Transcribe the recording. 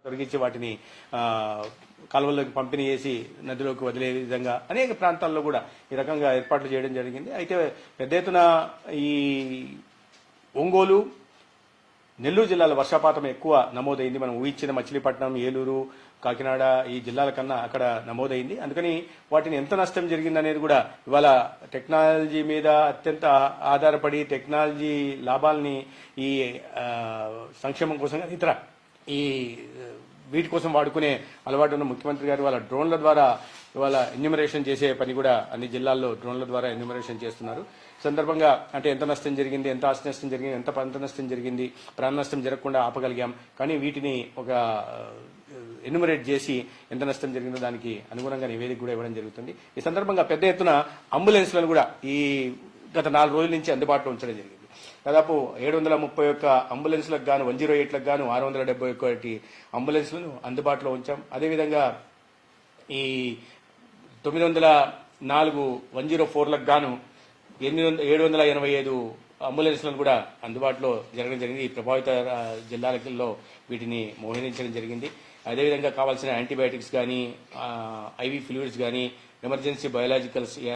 తొలగించి వాటిని కాలువల్లోకి పంపిణీ చేసి నదిలోకి వదిలే విధంగా అనేక ప్రాంతాల్లో కూడా ఈ రకంగా ఏర్పాట్లు చేయడం జరిగింది. అయితే పెద్ద ఎత్తున ఈ ఒంగోలు, నెల్లూరు జిల్లాల వర్షపాతం ఎక్కువ నమోదైంది. మనం ఊహించిన మచిలీపట్నం, ఏలూరు, కాకినాడ ఈ జిల్లాల కన్నా అక్కడ నమోదైంది. అందుకని వాటిని ఎంత నష్టం జరిగిందనేది కూడా ఇవాళ టెక్నాలజీ మీద అత్యంత ఆధారపడి టెక్నాలజీ లాభాలని ఈ సంక్షేమం కోసం ఇతర ఈ వీటి కోసం వాడుకునే అలవాటు ఉన్న ముఖ్యమంత్రి గారు వాళ్ళ డ్రోన్ల ద్వారా ఇవాళ ఎన్యూమరేషన్ చేసే పని కూడా అన్ని జిల్లాల్లో డ్రోన్ల ద్వారా ఎన్యూమరేషన్ చేస్తున్నారు. సందర్భంగా అంటే ఎంత నష్టం జరిగింది, ఎంత ఆస్తి నష్టం జరిగింది, ఎంత పంట నష్టం జరిగింది, ప్రాణ నష్టం జరగకుండా ఆపగలిగాం. కానీ వీటిని ఒక ఎన్యూమరేట్ చేసి ఎంత నష్టం జరిగిందో దానికి అనుగుణంగా నివేదిక కూడా ఇవ్వడం జరుగుతుంది. ఈ సందర్భంగా పెద్ద ఎత్తున అంబులెన్స్లను కూడా ఈ గత 4 రోజుల నుంచి అందుబాటులో ఉంచడం జరిగింది. దాదాపు 731 అంబులెన్స్లకు గాను 108లకు గాను 671 అంబులెన్స్లను అందుబాటులో ఉంచాం. అదేవిధంగా ఈ 904 104లకు గాను 785 అంబులెన్స్లను కూడా అందుబాటులో జరగడం జరిగింది. ఈ ప్రభావిత జిల్లాలలో వీటిని మోహరించడం జరిగింది. అదేవిధంగా కావాల్సిన యాంటీబయాటిక్స్ కానీ, ఐవీ ఫ్లూయిడ్స్ కానీ, ఎమర్జెన్సీ బయోలాజికల్స్